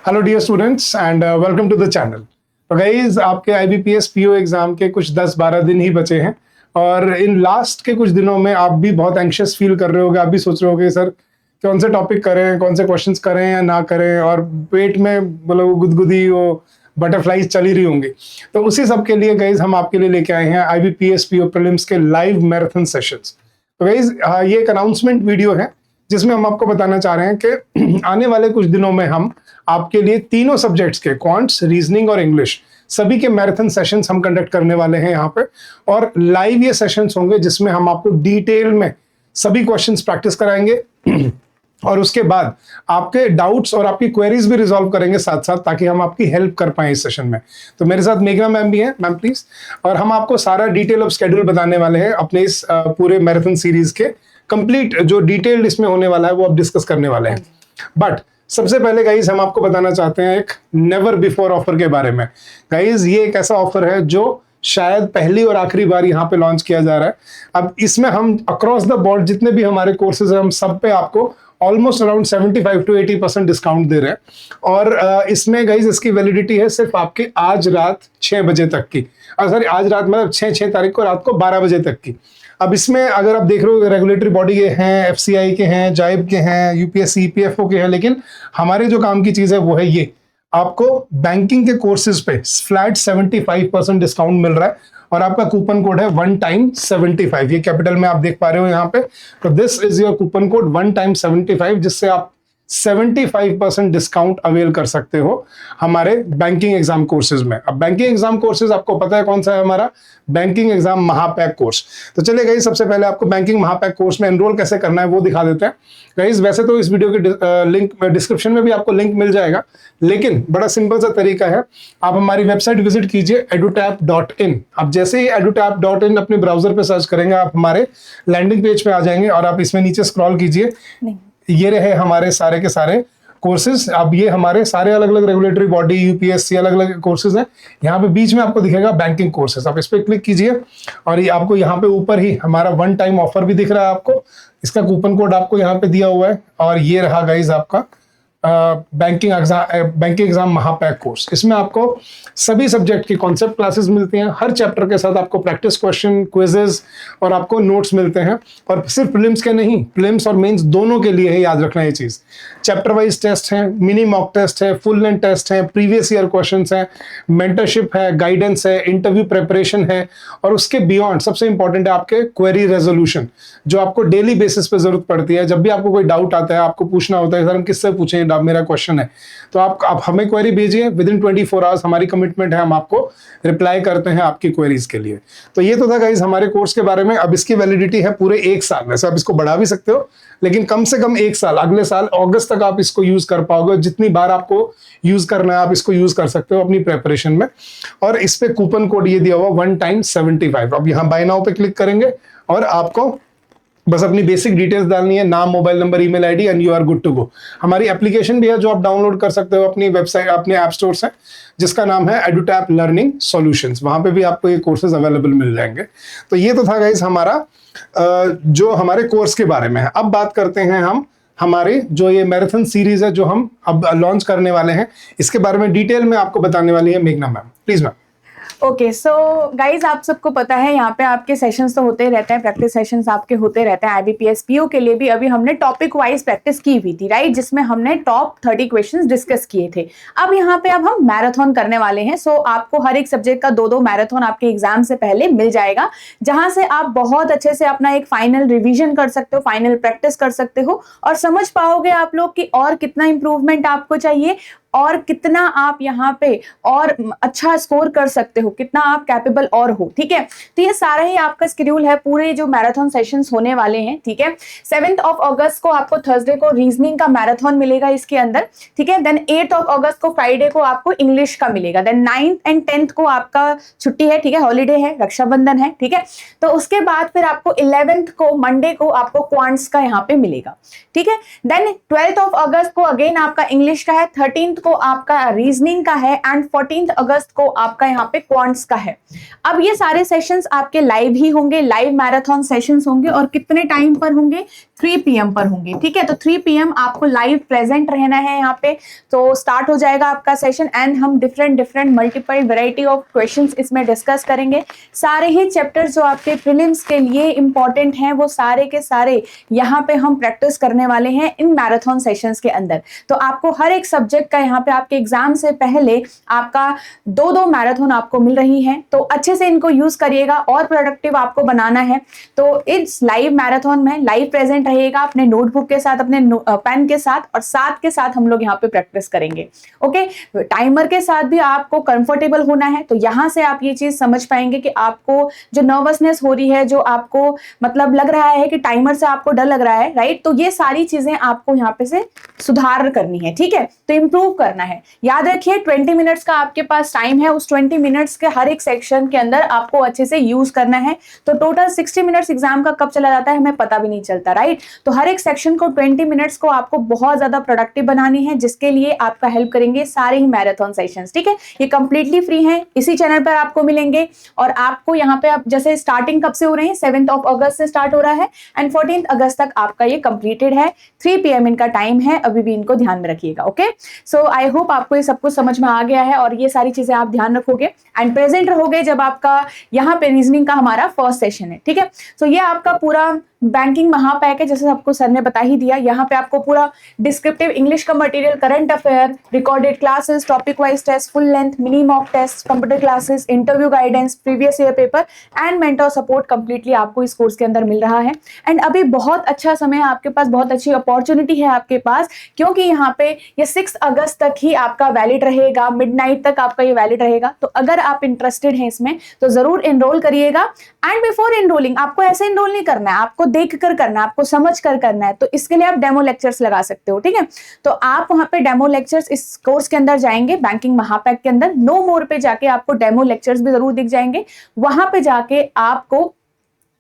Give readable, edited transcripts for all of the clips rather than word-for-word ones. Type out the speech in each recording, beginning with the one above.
Hello dear students and welcome to the channel. तो guys आपके IBPS PO exam के कुछ 10-12 दिन ही बचे हैं और इन लास्ट के कुछ दिनों में आप भी बहुत एंशियस फील कर रहे होगे। आप भी सोच रहे होगे सर कौन से टॉपिक करें, कौन से क्वेश्चंस करें या ना करें, और पेट में मतलब गुदगुदी वो बटरफ्लाईज चली रही होंगी। तो उसी सब के लिए गाइज हम आपके लिए लेके आए हैं IBPS PO प्रीलिम्स के लाइव मैराथन सेशंस। तो गाइज ये एक अनाउंसमेंट वीडियो है जिसमें हम आपको बताना चाह रहे हैं कि आने वाले कुछ दिनों में हम आपके लिए तीनों सब्जेक्ट्स के क्वांट्स, रीजनिंग और इंग्लिश सभी के मैराथन सेशंस हम कंडक्ट करने वाले हैं यहाँ पे। और लाइव ये सेशंस होंगे जिसमें हम आपको डिटेल में सभी क्वेश्चंस प्रैक्टिस कराएंगे और उसके बाद आपके डाउट्स और आपकी क्वेरीज भी रिजॉल्व करेंगे साथ साथ, ताकि हम आपकी हेल्प कर पाए इस सेशन में। तो मेरे साथ मेघना मैम भी हैं, मैम प्लीज। और हम आपको सारा डिटेल ऑफ शेड्यूल बताने वाले हैं अपने इस पूरे मैराथन सीरीज के। कंप्लीट जो डिटेल्ड इसमें होने वाला है वो आप डिस्कस करने वाले हैं। बट सबसे पहले गाइज हम आपको बताना चाहते हैं एक नेवर बिफोर ऑफर के बारे में। गाइज ये एक ऐसा ऑफर है जो शायद पहली और आखिरी बार यहाँ पे लॉन्च किया जा रहा है। अब इसमें हम अक्रॉस द बोर्ड जितने भी हमारे कोर्सेज हैं हम सब पे आपको ऑलमोस्ट अराउंड 75 to 80% डिस्काउंट दे रहे हैं। और इसमें गाइज इसकी वैलिडिटी है सिर्फ आपके आज रात 6 बजे तक की। सॉरी, आज रात मतलब 6 तारीख को रात को 12 बजे तक की। अब इसमें अगर आप देख रहे हो रेगुलेटरी बॉडी के हैं, FCI के हैं, जाइब के हैं, UPSC EPFO के हैं, लेकिन हमारे जो काम की चीज है वो है ये, आपको बैंकिंग के कोर्सेज पे फ्लैट 75% डिस्काउंट मिल रहा है और आपका कूपन कोड है वन टाइम 75। ये कैपिटल में आप देख पा रहे हो यहाँ पे। तो this is your coupon code one time 75, जिससे आप 75% डिस्काउंट अवेल कर सकते हो हमारे बैंकिंग एग्जाम कोर्सेज में। अब बैंकिंग एग्जाम कोर्सेज आपको पता है कौन सा है, हमारा बैंकिंग एग्जाम महापैक कोर्स। तो चलिए गाइस, सबसे पहले आपको बैंकिंग महापैक कोर्स में एनरोल कैसे करना है वो दिखा देते हैं। गाइस वैसे तो इस वीडियो के लिंक डिस्क्रिप्शन में भी आपको लिंक मिल जाएगा, लेकिन बड़ा सिंपल सा तरीका है। आप हमारी वेबसाइट विजिट कीजिए edutap.in। आप जैसे ही edutap.in अपने ब्राउजर पे सर्च करेंगे आप हमारे लैंडिंग पेज पे आ जाएंगे और आप इसमें नीचे स्क्रॉल कीजिए। ये रहे हमारे सारे के सारे कोर्सेज। अब ये हमारे सारे अलग अलग रेगुलेटरी बॉडी, UPSC अलग अलग कोर्सेज हैं। यहाँ पे बीच में आपको दिखेगा बैंकिंग कोर्सेज, आप इस पर क्लिक कीजिए और ये आपको यहाँ पे ऊपर ही हमारा वन टाइम ऑफर भी दिख रहा है आपको। इसका कूपन कोड आपको यहाँ पे दिया हुआ है और ये रहा गाइज आपका बैंकिंग एग्जाम महापैक कोर्स। इसमें आपको सभी सब्जेक्ट की कॉन्सेप्ट क्लासेस मिलती हैं। हर चैप्टर के साथ आपको प्रैक्टिस क्वेश्चन, क्विजेज और आपको नोट्स मिलते हैं। और सिर्फ प्रीलिम्स के नहीं, प्रीलिम्स और मेंस दोनों के लिए है, याद रखना ये चीज। चैप्टर वाइज टेस्ट है, मिनी मॉक टेस्ट है, फुल लेंथ टेस्ट है, प्रीवियस ईयर क्वेश्चंस है, मेंटरशिप है, गाइडेंस है, इंटरव्यू प्रिपरेशन है और उसके बियॉन्ड सबसे इंपॉर्टेंट है आपके क्वेरी रेजोल्यूशन, जो आपको डेली बेसिस पे जरूरत पड़ती है। जब भी आपको कोई डाउट आता है, आपको पूछना होता है सर हम किससे पूछें, मेरा क्वेश्चन है, तो आप हमें क्वेरी भेजिए। विद इन 24 आवर्स हमारी कमिटमेंट है, हम आपको रिप्लाई करते हैं आपकी क्वेरीज के लिए। तो ये तो था गाइज हमारे कोर्स के बारे में। अब इसकी वैलिडिटी है पूरे 1 साल। वैसे आप इसको बढ़ा भी सकते हो, लेकिन कम से कम 1 साल, अगले साल अगस्त तक आप इसको यूज कर पाओगे। जितनी बार आपको यूज करना है आप इसको यूज कर सकते हो अपनी प्रेपरेशन में। और इस पे कूपन कोड ये दिया हुआ वन टाइम 75। अब यहाँ बाय नाउ पे क्लिक करेंगे और आपको बस अपनी बेसिक डिटेल्स डालनी है, नाम, mobile number, email ID and you are good to go. हमारी एप्लीकेशन भी है जो आप डाउनलोड कर सकते हो अपनी वेबसाइट, अपने ऐप स्टोर से, जिसका नाम है EduTap लर्निंग सॉल्यूशंस। वहां पे भी आपको ये कोर्सेज अवेलेबल मिल जाएंगे। तो ये तो था गाइस हमारा जो हमारे कोर्स के बारे में है। अब बात करते हैं हम हमारे जो ये मैराथन सीरीज है जो हम अब लॉन्च करने वाले हैं, इसके बारे में डिटेल में आपको बताने वाली है मेघना ma'am. Please ma'am. Okay, so guys आप सबको पता है यहाँ पे आपके सेशंस तो होते रहते हैं, प्रैक्टिस सेशंस आपके होते रहते हैं। IBPS PO के लिए भी अभी हमने टॉपिक वाइज प्रैक्टिस की हुई थी, राइट, जिसमें हमने टॉप 30 क्वेश्चंस डिस्कस किए थे। अब यहाँ पे अब हम मैराथन करने वाले हैं। सो आपको हर एक सब्जेक्ट का 2-2 मैराथन आपके एग्जाम से पहले मिल जाएगा, जहां से आप बहुत अच्छे से अपना एक फाइनल रिविजन कर सकते हो, फाइनल प्रैक्टिस कर सकते हो और समझ पाओगे आप लोग कि और कितना इंप्रूवमेंट आपको चाहिए और कितना आप यहाँ पे और अच्छा स्कोर कर सकते हो, कितना आप कैपेबल और हो। ठीक है, तो ये सारा ही आपका शेड्यूल है, पूरे जो मैराथन सेशंस होने वाले हैं। ठीक है, 7 अगस्त को आपको थर्सडे को रीजनिंग का मैराथन मिलेगा इसके अंदर। ठीक है, देन 8 अगस्त को फ्राइडे को आपको इंग्लिश का मिलेगा। देन 9th and 10th को आपका छुट्टी है, ठीक है, हॉलीडे है, रक्षाबंधन है। ठीक है, तो उसके बाद फिर आपको 11th को मंडे को आपको क्वांट्स का यहाँ पे मिलेगा। ठीक है, देन 12th अगस्त को अगेन आपका इंग्लिश का है, 13th को आपका रीजनिंग का है एंड 14 अगस्त को आपका यहाँ पे क्वांट्स का है। अब ये सारे सेशंस आपके लाइव ही होंगे, लाइव मैराथन सेशंस होंगे और कितने टाइम पर होंगे, 3 PM पर होंगे। ठीक है, तो 3 PM आपको लाइव प्रेजेंट रहना है यहाँ पे। तो स्टार्ट हो जाएगा आपका सेशन एंड हम different multiple variety of questions इसमें डिस्कस करेंगे। सारे ही चैप्टर्स जो आपके प्रीलिम्स के लिए इंपॉर्टेंट हैं वो सारे के सारे यहाँ पे हम प्रैक्टिस करने वाले हैं इन मैराथन सेशंस के अंदर। तो आपको हर एक सब्जेक्ट का यहाँ पे आपके एग्जाम से पहले आपका 2-2 मैराथन आपको मिल रही हैं, तो अच्छे से इनको यूज करिएगा और प्रोडक्टिव आपको बनाना है। तो इस लाइव मैराथन में लाइव प्रेजेंट रहेगा अपने नोटबुक के साथ, अपने पेन के साथ, और साथ के साथ हम लोग यहाँ पे प्रैक्टिस करेंगे। ओके, टाइमर के साथ भी आपको कंफर्टेबल होना है। तो यहाँ से आप ये चीज समझ पाएंगे कि आपको जो नर्वसनेस हो रही है, जो आपको मतलब लग रहा है कि टाइमर से आपको डर लग रहा है, राइट, तो ये सारी चीजें आपको यहाँ पे से सुधार करनी है। ठीक है, तो इंप्रूव करना है। याद रखिए 20 मिनट्स का आपके पास टाइम है, उस 20 मिनट्स के हर एक सेक्शन के अंदर आपको अच्छे से यूज करना है। तो टोटल 60 मिनट्स एग्जाम का कब चला जाता है हमें पता भी नहीं चलता, राइट। तो हर एक सेक्शन को 20 मिनट्स को आपको बहुत ज्यादा प्रोडक्टिव बनानी है, जिसके लिए आपका हेल्प करेंगे सारे ही मैराथन सेशंस। ठीक है, ये कंप्लीटली फ्री हैं, इसी चैनल पर आपको मिलेंगे। और आपको यहाँ पे आप जैसे स्टार्टिंग कब से हो रहे हैं, 7 अगस्त से स्टार्ट हो रहा है एंड 14 अगस्त तक आपका ये कंप्लीटेड है। 3 PM इनका टाइम है, अभी भी इनको ध्यान में रखिएगा। ओके, सो आई होप आपको ये सब कुछ समझ में आ गया है और ये सारी चीजें आप ध्यान रखोगे एंड प्रेजेंट रहोगे जब आपका यहाँ पे रीजनिंग का हमारा फर्स्ट सेशन है। ठीक है, सो ये आपका पूरा बैंकिंग महापैक है, जैसे आपको सर ने बता ही दिया। यहाँ पे आपको पूरा डिस्क्रिप्टिव इंग्लिश का material, current affair, recorded classes, topic wise test, full length mini mock test, computer classes, interview guidance, previous year paper and mentor support completely आपको इस कोर्स के अंदर मिल रहा है। एंड अभी बहुत अच्छा समय है आपके पास, बहुत अच्छी अपॉर्चुनिटी है आपके पास, क्योंकि यहाँ पे ये 6 अगस्त तक ही आपका वैलिड रहेगा, मिडनाइट तक आपका ये वैलिड रहेगा। तो अगर आप इंटरेस्टेड हैं इसमें तो जरूर एनरोल करिएगा। एंड बिफोर एनरोलिंग आपको ऐसे एनरोल नहीं करना है, आपको देख कर करना है, आपको समझ कर करना है। तो इसके लिए आप डेमो लेक्चर्स लगा सकते हो। ठीक है, तो आप वहां पे डेमो लेक्चर्स इस कोर्स के अंदर जाएंगे, बैंकिंग महापैक के अंदर नो मोर पे जाके आपको डेमो लेक्चर्स भी जरूर दिख जाएंगे। वहां पे जाके आपको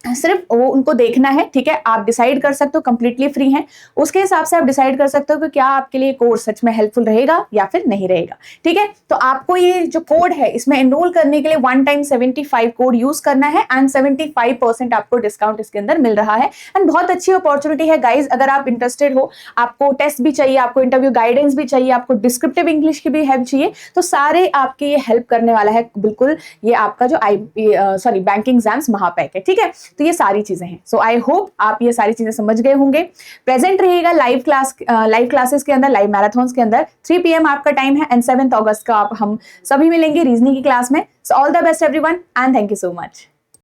सिर्फ वो उनको देखना है। ठीक है, आप डिसाइड कर सकते हो, कंप्लीटली फ्री हैं, उसके हिसाब से आप डिसाइड कर सकते हो कि क्या आपके लिए कोर्स सच में हेल्पफुल रहेगा या फिर नहीं रहेगा। ठीक है, तो आपको ये जो कोड है इसमें एनरोल करने के लिए 1 टाइम 75 कोड यूज करना है एंड 75% आपको डिस्काउंट इसके अंदर मिल रहा है। एंड बहुत अच्छी अपॉर्चुनिटी है गाइज, अगर आप इंटरेस्टेड हो, आपको टेस्ट भी चाहिए, आपको इंटरव्यू गाइडेंस भी चाहिए, आपको डिस्क्रिप्टिव इंग्लिश की भी हेल्प चाहिए, तो सारे आपके ये हेल्प करने वाला है बिल्कुल ये आपका जो बैंकिंग एग्जाम्स महापैक है। ठीक है, तो ये सारी चीजें हैं। सो आई होप आप ये सारी चीजें समझ गए होंगे। प्रेजेंट रहिएगा लाइव क्लासेस के अंदर, लाइव मैराथन्स के अंदर। 3 PM आपका टाइम है एंड 7 अगस्त का हम सभी मिलेंगे रीजनिंग की क्लास में। So all the best everyone and thank you so much.